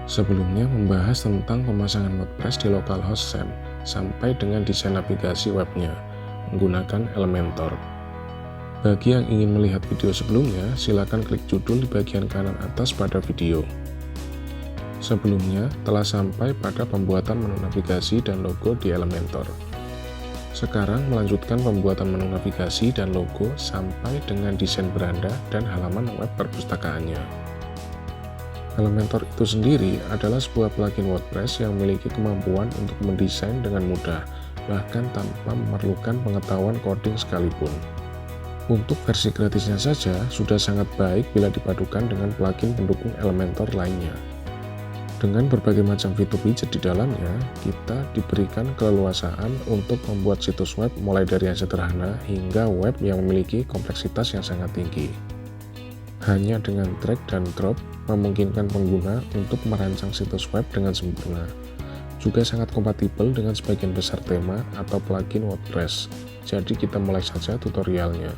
Sebelumnya membahas tentang pemasangan WordPress di localhost SAM sampai dengan desain aplikasi webnya menggunakan Elementor. Bagi yang ingin melihat video sebelumnya, silakan klik judul di bagian kanan atas pada video. Sebelumnya telah sampai pada pembuatan menu navigasi dan logo di Elementor. Sekarang melanjutkan pembuatan menu navigasi dan logo sampai dengan desain beranda dan halaman web perpustakaannya. Elementor itu sendiri adalah sebuah plugin WordPress yang memiliki kemampuan untuk mendesain dengan mudah, bahkan tanpa memerlukan pengetahuan coding sekalipun. Untuk versi gratisnya saja, sudah sangat baik bila dipadukan dengan plugin pendukung Elementor lainnya. Dengan berbagai macam fitur widget di dalamnya, kita diberikan keleluasaan untuk membuat situs web mulai dari yang sederhana hingga web yang memiliki kompleksitas yang sangat tinggi. Hanya dengan drag dan drop memungkinkan pengguna untuk merancang situs web dengan sempurna. Juga sangat kompatibel dengan sebagian besar tema atau plugin WordPress. Jadi kita mulai saja tutorialnya.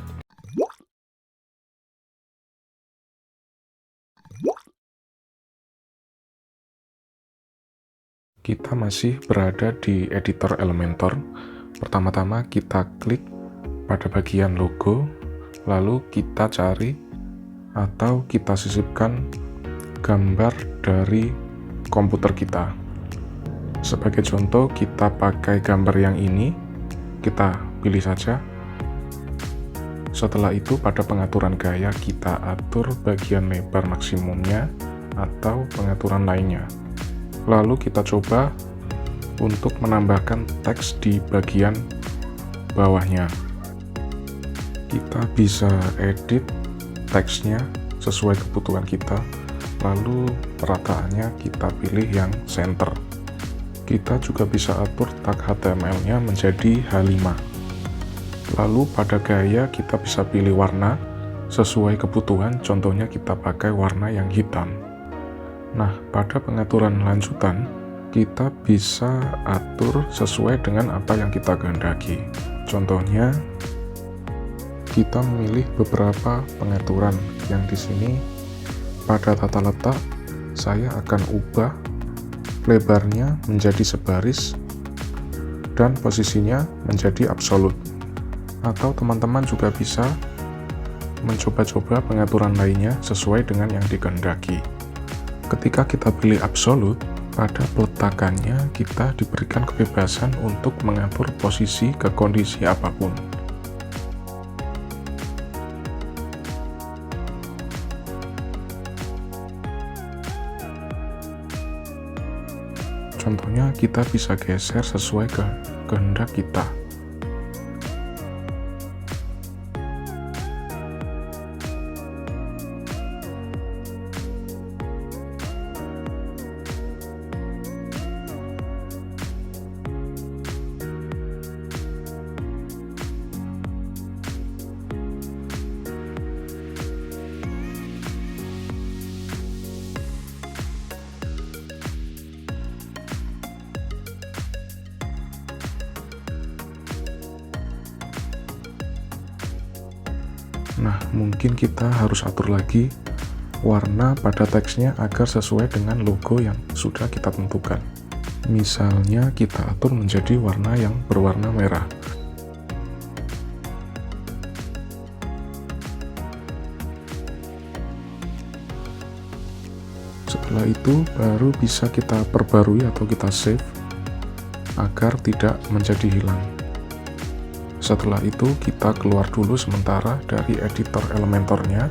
Kita masih berada di editor Elementor. Pertama-tama kita klik pada bagian logo, lalu kita cari atau kita sisipkan gambar dari komputer kita. Sebagai contoh, kita pakai gambar yang ini, kita pilih saja. Setelah itu pada pengaturan gaya kita atur bagian lebar maksimumnya atau pengaturan lainnya. Lalu kita coba untuk menambahkan teks di bagian bawahnya. Kita bisa edit teksnya sesuai kebutuhan kita, lalu perataannya kita pilih yang center. Kita juga bisa atur tag HTML-nya menjadi H5. Lalu pada gaya kita bisa pilih warna sesuai kebutuhan, contohnya kita pakai warna yang hitam. Nah, pada pengaturan lanjutan, kita bisa atur sesuai dengan apa yang kita kehendaki. Contohnya, kita memilih beberapa pengaturan yang di sini pada tata letak saya akan ubah lebarnya menjadi sebaris dan posisinya menjadi absolut. Atau teman-teman juga bisa mencoba-coba pengaturan lainnya sesuai dengan yang dikehendaki. Ketika kita pilih absolut, pada peletakannya kita diberikan kebebasan untuk mengatur posisi ke kondisi apapun. Contohnya kita bisa geser sesuai kehendak kita. Nah, mungkin kita harus atur lagi warna pada teksnya agar sesuai dengan logo yang sudah kita tentukan. Misalnya kita atur menjadi warna yang berwarna merah. Setelah itu baru bisa kita perbarui atau kita save agar tidak menjadi hilang. Setelah itu kita keluar dulu sementara dari editor Elementornya,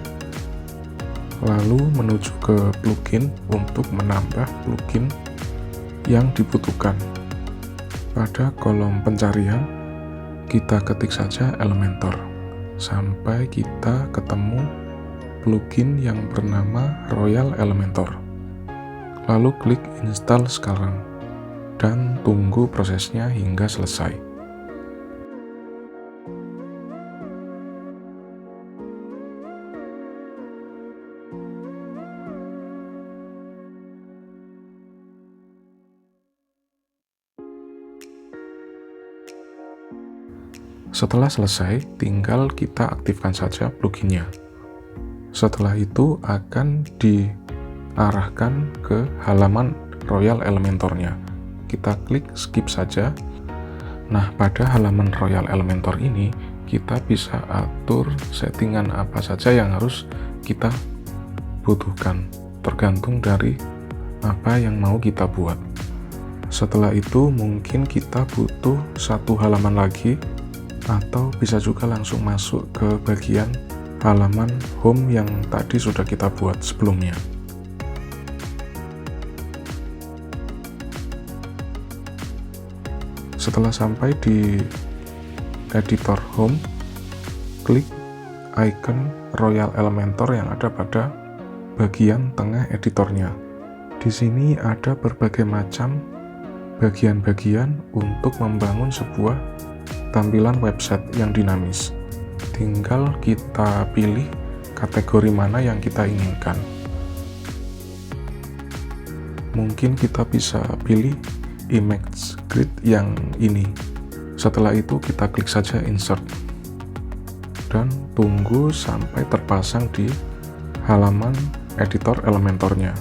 lalu menuju ke plugin untuk menambah plugin yang dibutuhkan. Pada kolom pencarian kita ketik saja Elementor sampai kita ketemu plugin yang bernama Royal Elementor. Lalu klik install sekarang dan tunggu prosesnya hingga selesai. Setelah selesai, tinggal kita aktifkan saja pluginnya. Setelah itu akan arahkan ke halaman Royal Elementor-nya. Kita klik skip saja. Nah, pada halaman Royal Elementor ini kita bisa atur settingan apa saja yang harus kita butuhkan, tergantung dari apa yang mau kita buat. Setelah itu mungkin kita butuh satu halaman lagi, atau bisa juga langsung masuk ke bagian halaman home yang tadi sudah kita buat sebelumnya. Setelah sampai di editor home, klik icon Royal Elementor yang ada pada bagian tengah editornya. Di sini ada berbagai macam bagian-bagian untuk membangun sebuah tampilan website yang dinamis. Tinggal kita pilih kategori mana yang kita inginkan. Mungkin kita bisa pilih image grid yang ini. Setelah itu kita klik saja insert dan tunggu sampai terpasang di halaman editor Elementornya.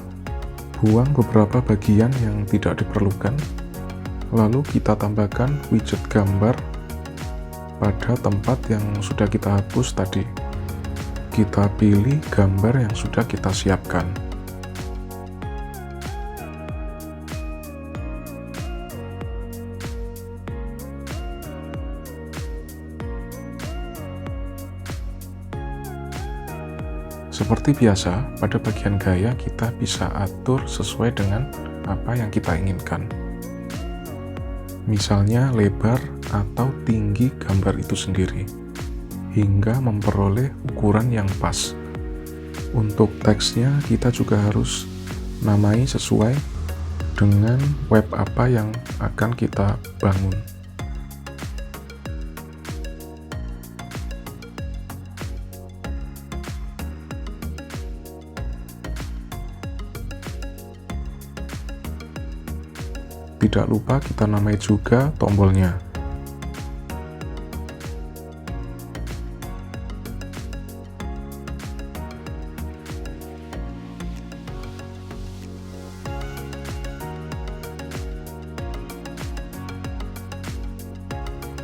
Buang beberapa bagian yang tidak diperlukan, lalu kita tambahkan widget gambar pada tempat yang sudah kita hapus tadi. Kita pilih gambar yang sudah kita siapkan. Seperti biasa, pada bagian gaya kita bisa atur sesuai dengan apa yang kita inginkan. Misalnya lebar atau tinggi gambar itu sendiri, hingga memperoleh ukuran yang pas. Untuk teksnya kita juga harus namai sesuai dengan web apa yang akan kita bangun. Tidak lupa kita namai juga tombolnya.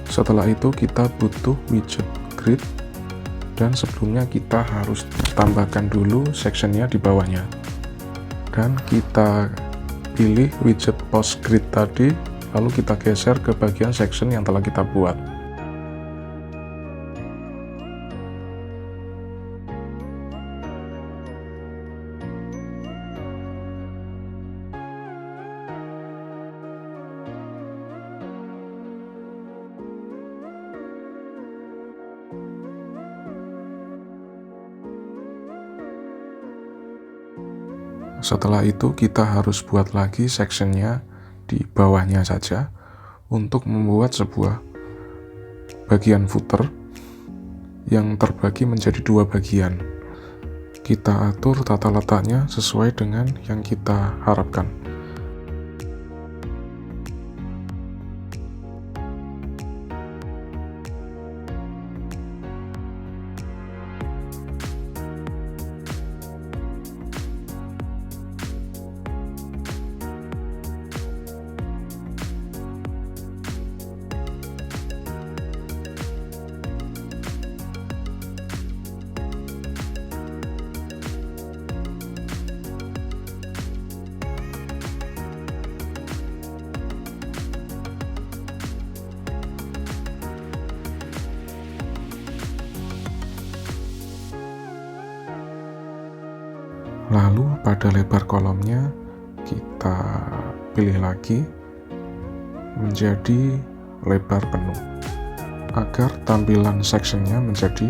Setelah itu kita butuh widget grid, dan sebelumnya kita harus tambahkan dulu sectionnya di bawahnya. Dan kita pilih widget post grid tadi, lalu kita geser ke bagian section yang telah kita buat. Setelah itu kita harus buat lagi sectionnya di bawahnya saja untuk membuat sebuah bagian footer yang terbagi menjadi dua bagian. Kita atur tata letaknya sesuai dengan yang kita harapkan. Lalu pada lebar kolomnya kita pilih lagi menjadi lebar penuh agar tampilan sectionnya menjadi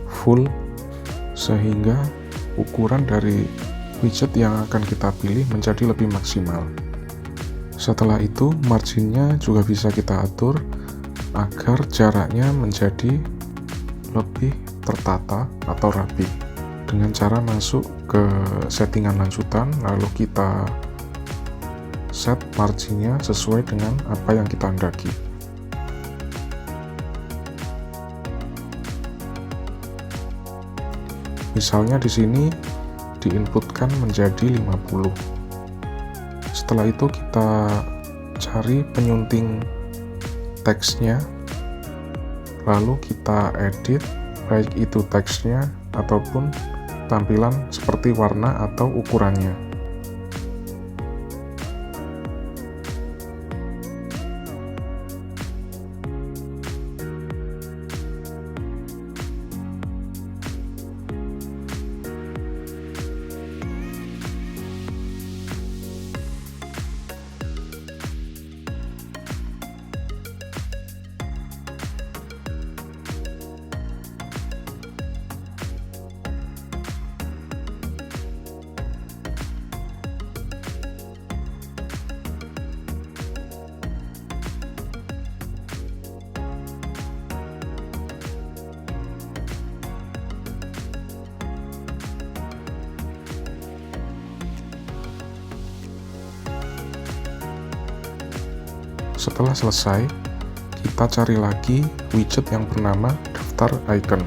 full, sehingga ukuran dari widget yang akan kita pilih menjadi lebih maksimal. Setelah itu marginnya juga bisa kita atur agar jaraknya menjadi lebih tertata atau rapi, dengan cara masuk ke settingan lanjutan, lalu kita set marginnya sesuai dengan apa yang kita hendaki. Misalnya di sini diinputkan menjadi 50. Setelah itu kita cari penyunting teksnya, lalu kita edit, baik itu teksnya ataupun tampilan seperti warna atau ukurannya. Setelah selesai, kita cari lagi widget yang bernama daftar icon.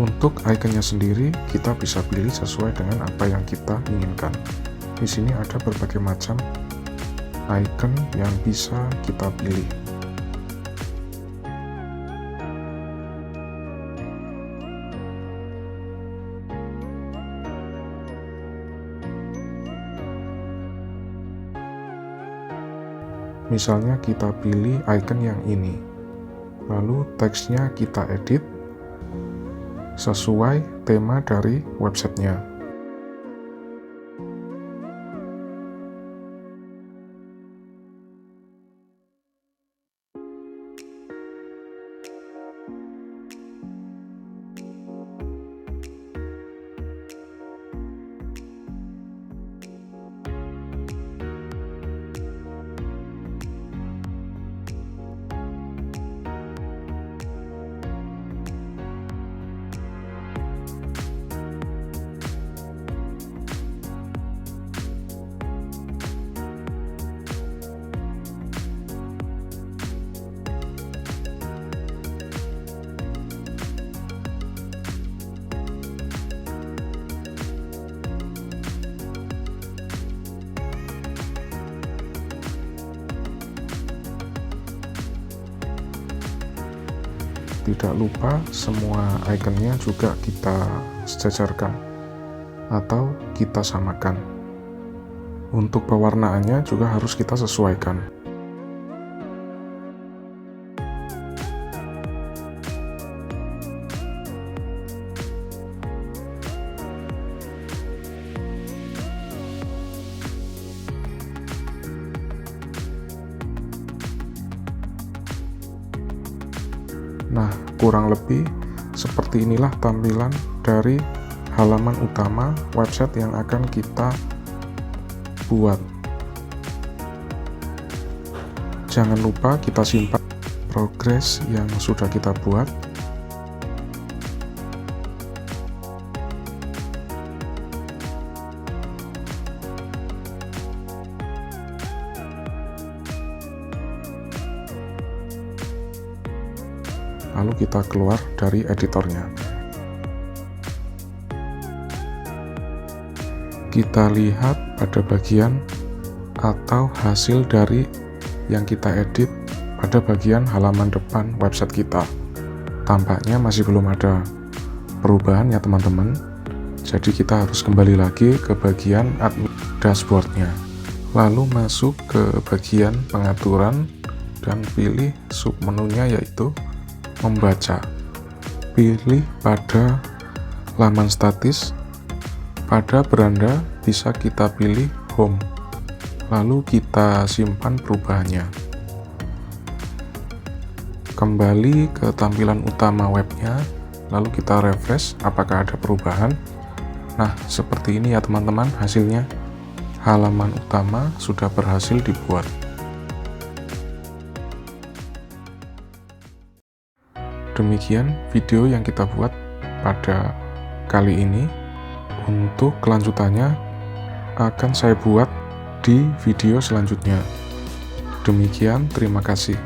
Untuk iconnya sendiri, kita bisa pilih sesuai dengan apa yang kita inginkan. Di sini ada berbagai macam icon yang bisa kita pilih. Misalnya kita pilih icon yang ini, lalu teksnya kita edit sesuai tema dari websitenya. Tidak lupa semua ikonnya juga kita sejajarkan atau kita samakan. Untuk pewarnaannya juga harus kita sesuaikan. Nah, kurang lebih seperti inilah tampilan dari halaman utama website yang akan kita buat. Jangan lupa kita simpan progres yang sudah kita buat. Lalu kita keluar dari editornya. Kita lihat pada bagian atau hasil dari yang kita edit pada bagian halaman depan website kita. Tampaknya masih belum ada perubahan ya teman-teman. Jadi kita harus kembali lagi ke bagian admin dashboardnya. Lalu masuk ke bagian pengaturan dan pilih submenunya yaitu membaca. Pilih pada laman statis, pada beranda bisa kita pilih home, lalu kita simpan perubahannya. Kembali ke tampilan utama webnya, lalu kita refresh apakah ada perubahan. Nah, seperti ini ya teman-teman hasilnya. Halaman utama sudah berhasil dibuat. Demikian video yang kita buat pada kali ini. Untuk kelanjutannya akan saya buat di video selanjutnya. Demikian, terima kasih.